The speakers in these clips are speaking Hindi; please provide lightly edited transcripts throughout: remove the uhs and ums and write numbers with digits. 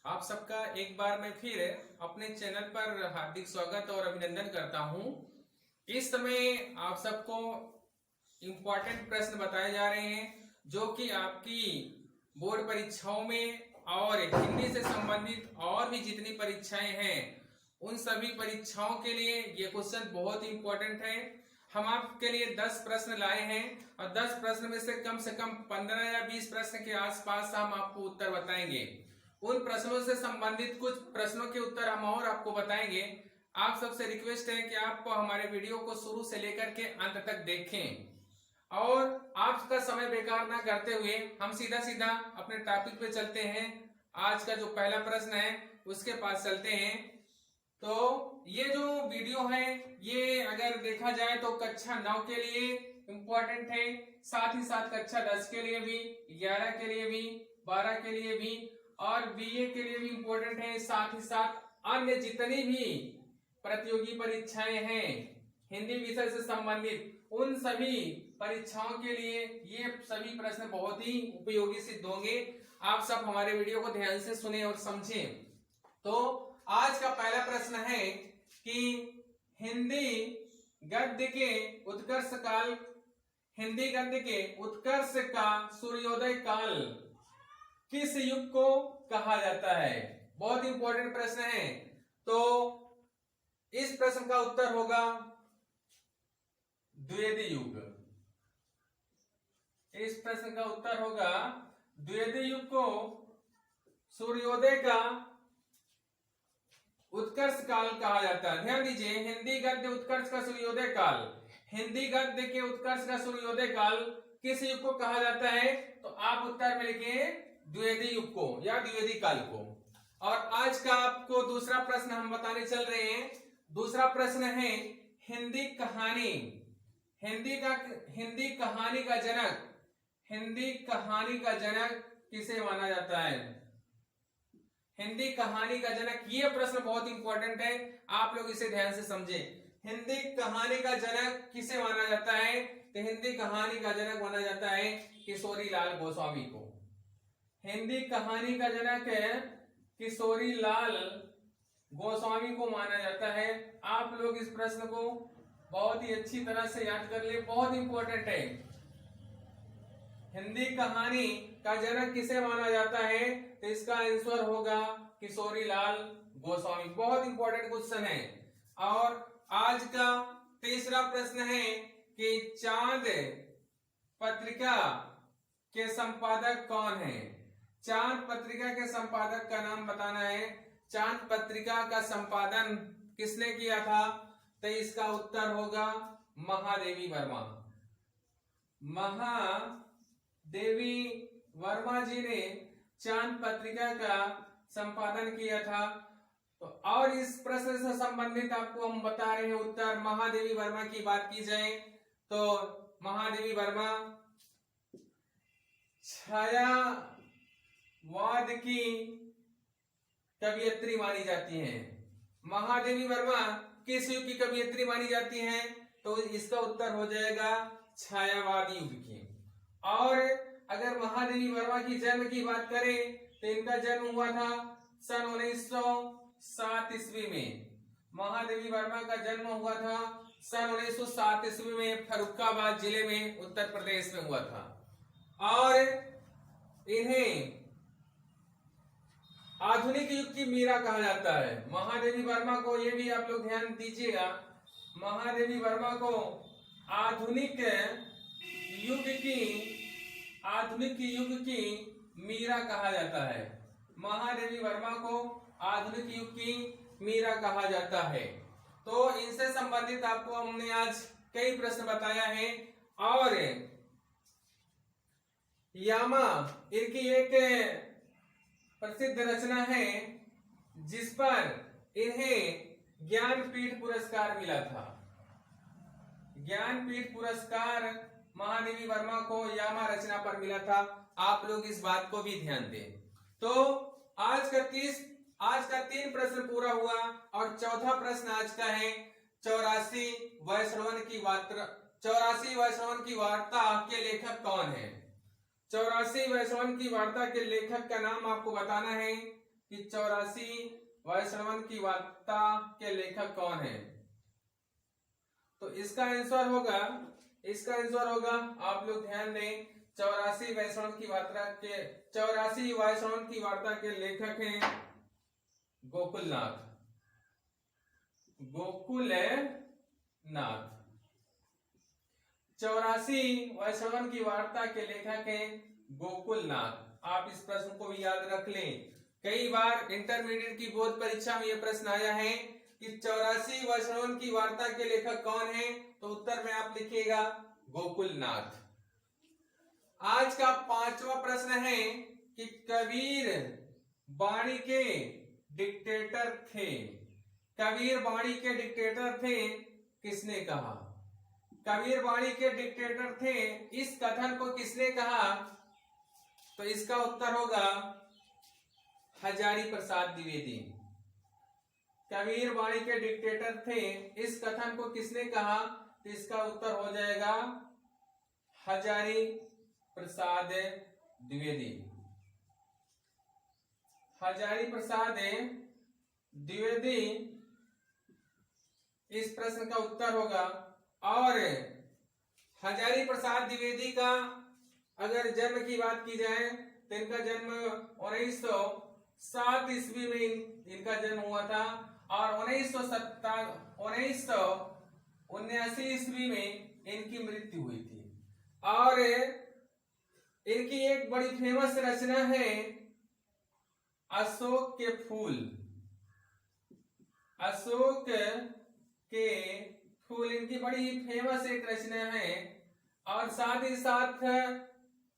आप सबका एक बार मैं फिर अपने चैनल पर हार्दिक स्वागत और अभिनंदन करता हूं। इस समय आप सबको इम्पोर्टेंट प्रश्न बताए जा रहे हैं जो कि आपकी बोर्ड परीक्षाओं में और हिंदी से संबंधित और भी जितनी परीक्षाएं हैं उन सभी परीक्षाओं के लिए ये क्वेश्चन बहुत ही इम्पोर्टेंट है। हम आपके लिए 10 प्रश्न लाए हैं और 10 प्रश्न में से कम 15 या 20 प्रश्न के आसपास हम आपको उत्तर बताएंगे। उन प्रश्नों से संबंधित कुछ प्रश्नों के उत्तर हम और आपको बताएंगे। आप सबसे रिक्वेस्ट है कि आप हमारे वीडियो को शुरू से लेकर के अंत तक देखें और आपका समय बेकार ना करते हुए हम सीधा सीधा अपने टॉपिक पे चलते हैं। आज का जो पहला प्रश्न है उसके पास चलते हैं। तो ये जो वीडियो है ये अगर देखा जाए तो कक्षा 9 के लिए इम्पोर्टेंट है, साथ ही साथ कक्षा 10 के लिए भी, 11 के लिए भी, 12 के लिए भी और बीए के लिए भी इम्पोर्टेंट है। साथ ही साथ अन्य जितनी भी प्रतियोगी परीक्षाएं हैं हिंदी विषय से संबंधित उन सभी परीक्षाओं के लिए ये सभी प्रश्न बहुत ही उपयोगी सिद्ध होंगे। आप सब हमारे वीडियो को ध्यान से सुने और समझें। तो आज का पहला प्रश्न है कि हिंदी गद्य के उत्कर्ष का सूर्योदय काल किस युग को कहा जाता है? बहुत इंपॉर्टेंट प्रश्न है। तो इस प्रश्न का उत्तर होगा द्विवेदी युग। इस प्रश्न का उत्तर होगा द्विवेदी युग को सूर्योदय का उत्कर्ष काल कहा जाता है। ध्यान दीजिए, हिंदी गद्य उत्कर्ष का सूर्योदय काल, हिंदी गद्य के उत्कर्ष का सूर्योदय काल किस युग को कहा जाता है? तो आप उत्तर में लिखें द्विवेदी युग को या द्विवेदी काल को। और आज का आपको दूसरा प्रश्न हम बताने चल रहे हैं। दूसरा प्रश्न है हिंदी कहानी का जनक किसे माना जाता है? हिंदी कहानी का जनक, ये प्रश्न बहुत इंपॉर्टेंट है, आप लोग इसे ध्यान से समझें। हिंदी कहानी का जनक किसे माना जाता है? तो हिंदी कहानी का जनक माना जाता है किशोरी लाल गोस्वामी को। हिंदी कहानी का जनक किशोरी लाल गोस्वामी को माना जाता है। आप लोग इस प्रश्न को बहुत ही अच्छी तरह से याद कर ले, बहुत इंपॉर्टेंट है। हिंदी कहानी का जनक किसे माना जाता है? तो इसका आंसर होगा किशोरी लाल गोस्वामी। बहुत इंपॉर्टेंट क्वेश्चन है। और आज का तीसरा प्रश्न है कि चांद पत्रिका के संपादक कौन है? चांद पत्रिका के संपादक का नाम बताना है। चांद पत्रिका का संपादन किसने किया था? तो इसका उत्तर होगा महादेवी वर्मा। महादेवी वर्मा जी ने चांद पत्रिका का संपादन किया था। तो और इस प्रश्न से संबंधित आपको हम बता रहे हैं उत्तर। महादेवी वर्मा की बात की जाए तो महादेवी वर्मा छायावाद की कवयित्री मानी जाती हैं। महादेवी वर्मा किस युग की कवयित्री मानी जाती हैं? तो इसका उत्तर हो जाएगा छायावाद युग की। और अगर महादेवी वर्मा की जन्म की बात करें तो इनका जन्म हुआ था सन 1907 ईस्वी में। महादेवी वर्मा का जन्म हुआ था सन 1907 ईस्वी में फर्रुखाबाद जिले में उत्तर प्रदेश में हुआ था। और इन्हें आधुनिक युग की मीरा कहा जाता है। महादेवी वर्मा को, ये भी आप लोग ध्यान दीजिएगा, महादेवी वर्मा को आधुनिक युग की मीरा कहा जाता है। महादेवी वर्मा को आधुनिक युग की मीरा कहा जाता है। तो इनसे संबंधित आपको हमने आज कई प्रश्न बताया है। और यामा इनकी एक प्रसिद्ध रचना है जिस पर इन्हें ज्ञानपीठ पुरस्कार मिला था। ज्ञानपीठ पुरस्कार महादेवी वर्मा को यामा रचना पर मिला था। आप लोग इस बात को भी ध्यान दें। तो आज का 3 प्रश्न पूरा हुआ और चौथा प्रश्न आज का है 84 वैष्णवन की वार्ता के लेखक कौन है? 84 वैष्णवन की वार्ता के लेखक का नाम आपको बताना है कि 84 वैष्णवन की वार्ता के लेखक कौन है? तो इसका आंसर होगा आप लोग ध्यान दें, 84 वैष्णवन की वार्ता के लेखक हैं गोकुलनाथ। 84 वैष्णवन की वार्ता के लेखक हैं गोकुलनाथ। आप इस प्रश्न को भी याद रख लें। कई बार इंटरमीडिएट की बोर्ड परीक्षा में यह प्रश्न आया है कि 84 वैष्णवन की वार्ता के लेखक कौन है, तो उत्तर में आप लिखिएगा गोकुलनाथ। आज का 5वां प्रश्न है कि कबीर वाणी के डिक्टेटर थे। कबीर वाणी के डिक्टेटर थे किसने कहा? कबीर वाणी के डिक्टेटर थे, इस कथन को किसने कहा? तो इसका उत्तर होगा हजारी प्रसाद द्विवेदी। कबीर वाणी के डिक्टेटर थे, इस कथन को किसने कहा? तो इसका उत्तर हो जाएगा हजारी प्रसाद द्विवेदी। हजारी प्रसाद द्विवेदी इस प्रश्न का उत्तर होगा। और हजारी प्रसाद द्विवेदी का अगर जन्म की बात की जाए तो इनका जन्म 1907 ईस्वी में इनका जन्म हुआ था और 1979 ईस्वी में इनकी मृत्यु हुई थी। और इनकी एक बड़ी फेमस रचना है अशोक के फूल। अशोक के फूल इनकी बड़ी फेमस एक रचना है। और साथ ही साथ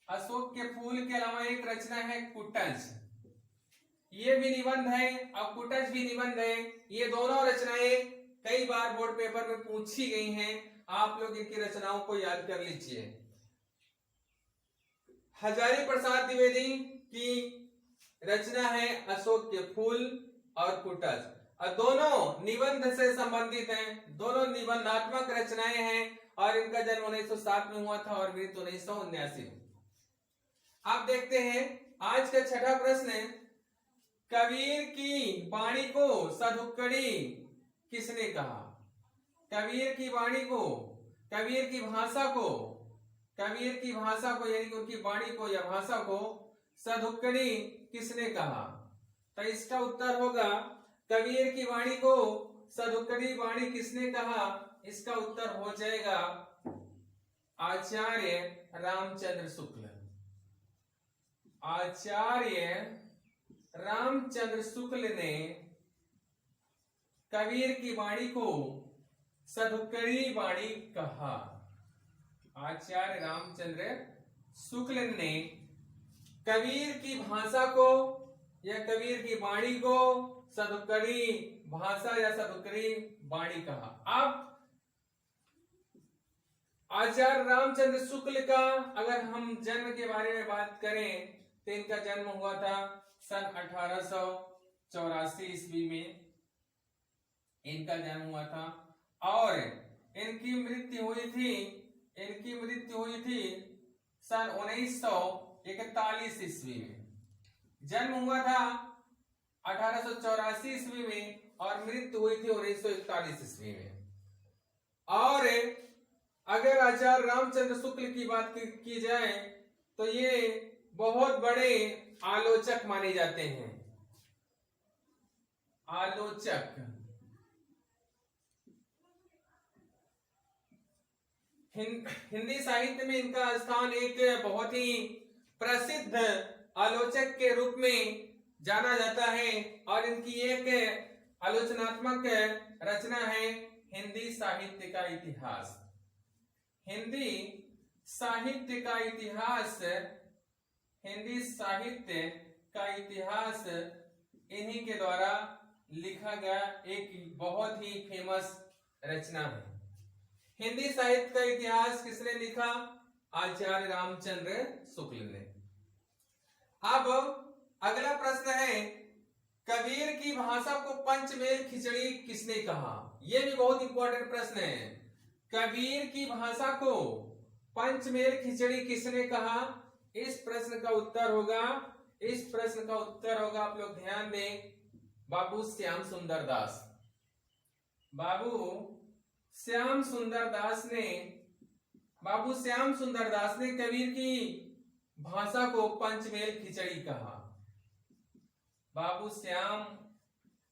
अशोक के फूल के अलावा एक रचना है कुटज। ये भी निबंध है और कुटज भी निबंध है। ये दोनों रचनाएं कई बार बोर्ड पेपर में पूछी गई हैं। आप लोग इनकी रचनाओं को याद कर लीजिए। हजारी प्रसाद द्विवेदी की रचना है अशोक के फूल और कुटज, और दोनों निबंध से संबंधित हैं। दोनों निबंधात्मक रचनाएं हैं और इनका जन्म 1907 में हुआ था और मृत्यु 1979 में। आप देखते हैं आज का छठा प्रश्न, कबीर की वाणी को सधुक्कड़ी किसने कहा? कबीर की वाणी को, कबीर की भाषा को यानी कि उनकी वाणी को या भाषा को सधुक्कड़ी किसने कहा? तो इसका उत्तर होगा कबीर की वाणी को सधुक्कड़ी वाणी किसने कहा? इसका उत्तर हो जाएगा आचार्य रामचंद्र शुक्ल। आचार्य रामचंद्र शुक्ल ने कबीर की वाणी को सधुक्कड़ी वाणी कहा। आचार्य रामचंद्र शुक्ल ने कबीर की भाषा को या कबीर की वाणी को सधुक्कड़ी भाषा या सधुक्कड़ी वाणी कहा। अब आचार्य रामचंद्र शुक्ल का अगर हम जन्म के बारे में बात करें तो इनका जन्म हुआ था सन 1884 ईस्वी में इनका जन्म हुआ था और इनकी मृत्यु हुई थी सन 1941 ईस्वी में। जन्म हुआ था 1884 ईस्वी में और मृत्यु हुई थी 1941 ईस्वी में। और अगर आचार्य रामचंद्र शुक्ल की बात की जाए तो ये बहुत बड़े आलोचक माने जाते हैं। आलोचक हिंदी साहित्य में इनका स्थान एक बहुत ही प्रसिद्ध आलोचक के रूप में जाना जाता है और इनकी एक आलोचनात्मक रचना है हिंदी साहित्य का इतिहास। हिंदी साहित्य का इतिहास इन्हीं के द्वारा लिखा गया एक बहुत ही फेमस रचना है। हिंदी साहित्य का इतिहास किसने लिखा? आचार्य रामचंद्र शुक्ल ने। अब अगला प्रश्न है, कबीर की भाषा को पंचमेल खिचड़ी किसने कहा? यह भी बहुत इंपॉर्टेंट प्रश्न है। कबीर की भाषा को पंचमेल खिचड़ी किसने कहा? इस प्रश्न का उत्तर होगा, इस प्रश्न का उत्तर होगा, आप लोग ध्यान दें, बाबू श्याम सुंदर दास। बाबू श्याम सुंदर दास ने कबीर की भाषा को पंचमेल खिचड़ी कहा। बाबू श्याम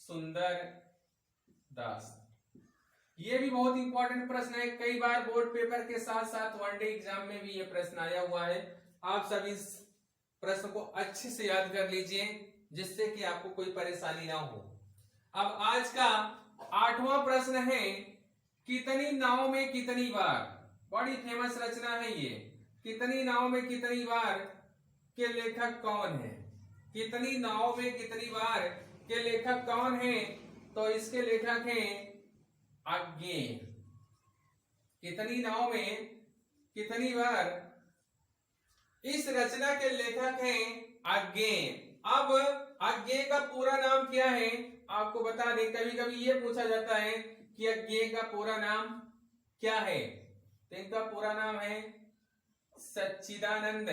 सुंदर दास, ये भी बहुत इंपॉर्टेंट प्रश्न है। कई बार बोर्ड पेपर के साथ साथ वनडे एग्जाम में भी ये प्रश्न आया हुआ है। आप सभी इस प्रश्न को अच्छे से याद कर लीजिए, जिससे कि आपको कोई परेशानी ना हो। अब आज का 8वां प्रश्न है, कितनी नाव में कितनी बार। बड़ी फेमस रचना है ये। कितनी नाव में कितनी बार के लेखक कौन है? कितनी नाव में कितनी बार के लेखक कौन है? तो इसके लेखक हैं अज्ञेय। कितनी नाव में कितनी बार, इस रचना के लेखक हैं अज्ञेय। अब अज्ञेय का पूरा नाम क्या है आपको बता दें। कभी कभी ये पूछा जाता है कि अज्ञेय का पूरा नाम क्या है, तो इनका पूरा नाम है सच्चिदानंद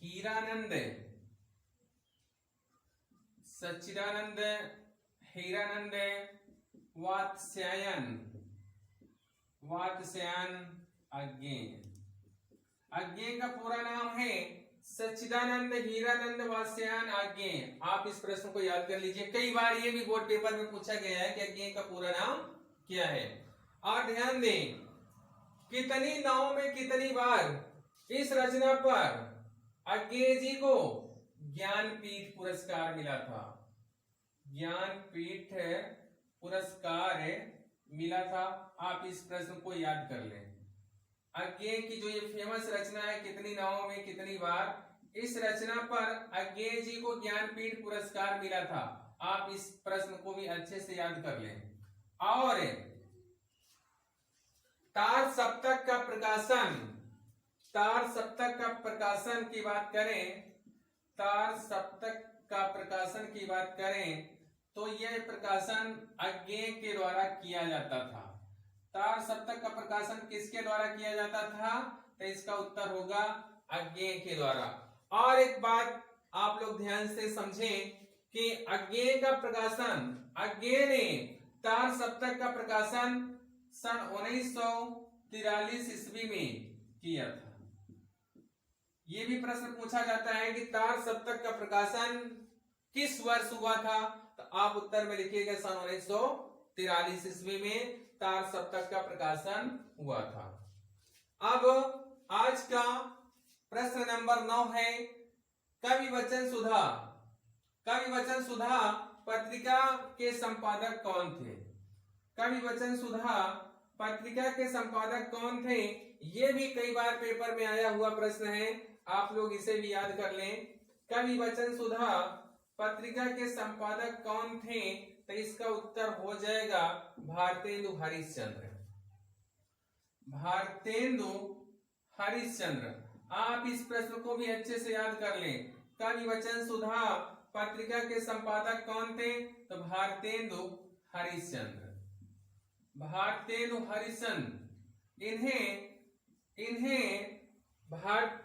हीरानंद। सच्चिदानंद हीरानंद वात्स्यायन अज्ञेय। अज्ञेय का पूरा नाम है सच्चिदानंद हीरानंद वात्स्यायन अज्ञेय। आप इस प्रश्न को याद कर लीजिए। कई बार ये भी बोर्ड पेपर में पूछा गया है कि अज्ञेय का पूरा नाम क्या है। और ध्यान दें, कितनी नाव में कितनी बार, इस रचना पर अज्ञेय जी को ज्ञानपीठ पुरस्कार मिला था। ज्ञानपीठ पुरस्कार मिला था। आप इस प्रश्न को याद कर लें। अज्ञेय की जो ये फेमस रचना है, कितनी नावों में कितनी बार, इस रचना पर अज्ञेय जी को ज्ञानपीठ पुरस्कार मिला था। आप इस प्रश्न को भी अच्छे से याद कर लें। और तार सप्तक का प्रकाशन की बात करें, तार सप्तक का प्रकाशन की बात करें तो यह प्रकाशन अज्ञेय के द्वारा किया जाता था। तार सप्तक का प्रकाशन किसके द्वारा किया जाता था? तो इसका उत्तर होगा अज्ञेय के द्वारा। और एक बात आप लोग ध्यान से समझें कि अज्ञेय का प्रकाशन, अज्ञेय ने तार सप्तक का प्रकाशन सन 1943 ईस्वी में किया था। ये भी प्रश्न पूछा जाता है कि तार सप्तक का प्रकाशन किस वर्ष हुआ था? तो आप उत्तर में लिखिएगा सन 1943 ईस्वी में तार सप्तक का प्रकाशन हुआ था। अब आज का प्रश्न नंबर 9 है, कवि वचन सुधा। कवि वचन सुधा पत्रिका के संपादक कौन थे? कवि वचन सुधा पत्रिका के संपादक कौन थे? ये भी कई बार पेपर में आया हुआ प्रश्न है। आप लोग इसे भी याद कर लें। कवि वचन सुधा पत्रिका के संपादक कौन थे? तो इसका उत्तर हो जाएगा भारतेंदु हरिश्चंद्र। भारतेंदु हरिश्चंद्र। आप इस प्रश्न को भी अच्छे से याद कर लें। कवि वचन सुधा पत्रिका के संपादक कौन थे? तो भारतेंदु हरिश्चंद्र। भारतेंदु हरिश्चंद्र।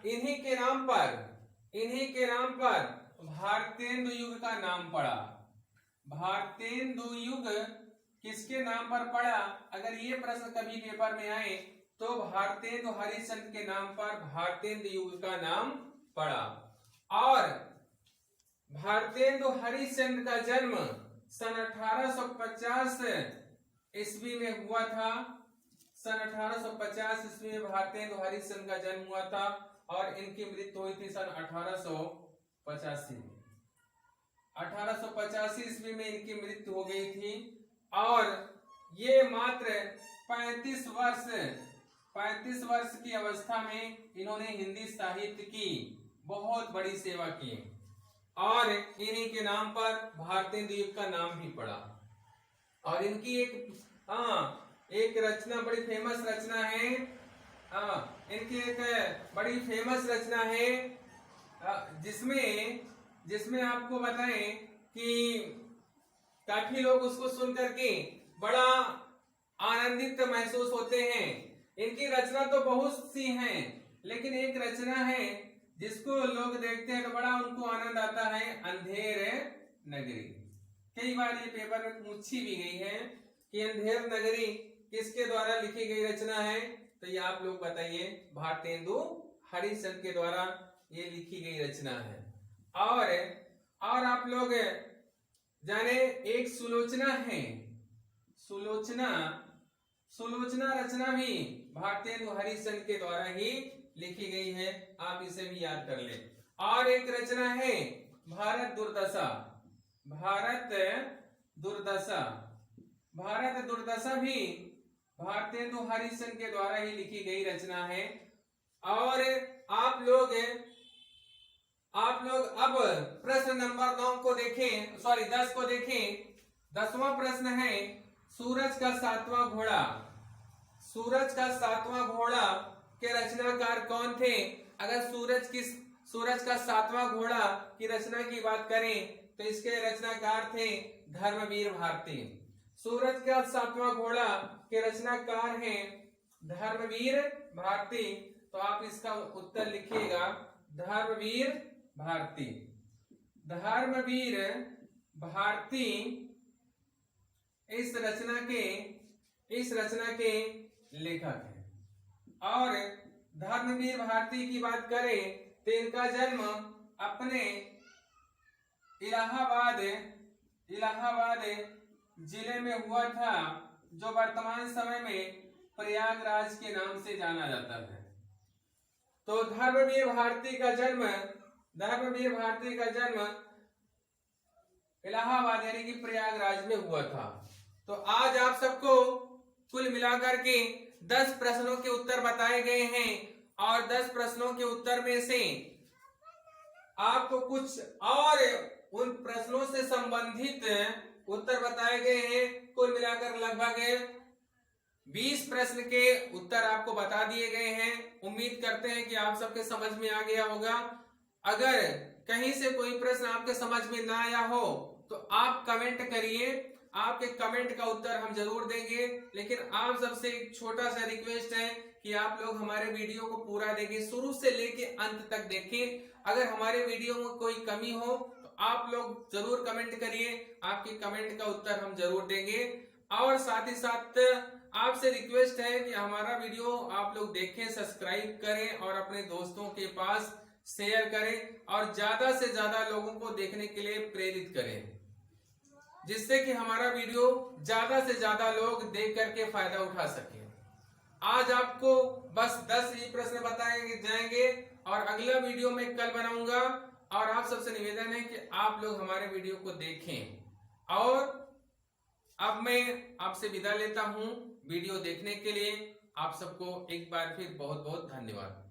इन्हीं के नाम पर भारतेंदु युग का नाम पड़ा। भारतेंदु युग किसके नाम पर पड़ा? अगर ये प्रश्न कभी पेपर में आए तो भारतेंदु हरिश्चंद्र के नाम पर भारतेंदु युग का नाम पड़ा। और भारतेंदु हरिश्चंद्र का जन्म सन 1850 ईस्वी में हुआ था। सन 1850 ईस्वी में भारतेंदु हरिश्चंद्र का जन्म हुआ था और इनकी मृत्यु हुई थी सन 1885 में। 1885 ईस्वी में इनकी मृत्यु हो गई थी और ये मात्र 35 वर्ष की अवस्था में इन्होंने हिंदी साहित्य की बहुत बड़ी सेवा की और इन्हीं के नाम पर भारतेंदु युग का नाम भी पड़ा। और इनकी एक रचना, बड़ी फेमस रचना है। इनकी एक बड़ी फेमस रचना है जिसमें आपको बताएं कि काफी लोग उसको सुन करके बड़ा आनंदित महसूस होते हैं। इनकी रचना तो बहुत सी हैं, लेकिन एक रचना है जिसको लोग देखते हैं तो बड़ा उनको आनंद आता है, अंधेर नगरी। कई बार ये पेपर में पूछी भी गई है कि अंधेर नगरी किसके द्वारा लिखी गई रचना है, तो ये आप लोग बताइए। भारतेंदु हरिश्चंद्र के द्वारा ये लिखी गई रचना है। और आप लोग जाने एक सुलोचना है, सुलोचना रचना भी भारतेंदु हरिश्चंद्र के द्वारा ही लिखी गई है, आप इसे भी याद कर ले। और एक रचना है भारत दुर्दशा, भारत दुर्दशा भी भारतेंदु हरिश्चंद्र के द्वारा ही लिखी गई रचना है। और आप लोग अब प्रश्न नंबर 9 को देखें, 10 को देखें। 10वां प्रश्न है सूरज का 7वां घोड़ा। सूरज का 7वां घोड़ा के रचनाकार कौन थे? अगर सूरज का 7वां घोड़ा की रचना की बात करें तो इसके रचनाकार थे धर्मवीर भारती। सूरज का 7वां घोड़ा के रचनाकार हैं धर्मवीर भारती। तो आप इसका उत्तर लिखिएगा धर्मवीर भारती। धर्मवीर भारती इस रचना के लेखक हैं। और धर्मवीर भारती की बात करें तो इनका जन्म अपने इलाहाबाद जिले में हुआ था, जो वर्तमान समय में प्रयागराज के नाम से जाना जाता है। तो धर्मवीर भारती का जन्म इलाहाबाद यानी कि प्रयागराज में हुआ था। तो आज आप सबको कुल मिलाकर के 10 प्रश्नों के उत्तर बताए गए हैं, और 10 प्रश्नों के उत्तर में से आपको कुछ और उन प्रश्नों से संबंधित उत्तर बताए गए हैं। कुल मिलाकर लगभग 20 प्रश्न के उत्तर आपको बता दिए गए हैं। उम्मीद करते हैं कि आप सबके समझ में आ गया होगा। अगर कहीं से कोई प्रश्न आपके समझ में ना आया हो तो आप कमेंट करिए, आपके कमेंट का उत्तर हम जरूर देंगे। लेकिन आप सबसे एक छोटा सा रिक्वेस्ट है कि आप लोग हमारे वीडियो को पूरा देखें, शुरू से लेके अंत तक देखें। अगर हमारे वीडियो में कोई कमी हो तो आप लोग जरूर कमेंट करिए, आपके कमेंट का उत्तर हम जरूर देंगे। और साथ ही साथ आपसे रिक्वेस्ट है कि हमारा वीडियो आप लोग देखें, सब्सक्राइब करें और अपने दोस्तों के पास शेयर करें, और ज्यादा से ज्यादा लोगों को देखने के लिए प्रेरित करें, जिससे कि हमारा वीडियो ज्यादा से ज्यादा लोग देख करके फायदा उठा सके। आज आपको बस 10 ही प्रश्न बताए जाएंगे और अगला वीडियो में कल बनाऊंगा। और आप सबसे निवेदन है कि आप लोग हमारे वीडियो को देखें। और अब मैं आपसे विदा लेता हूं वीडियो देखने के लिए। आप सबको एक बार फिर बहुत बहुत धन्यवाद।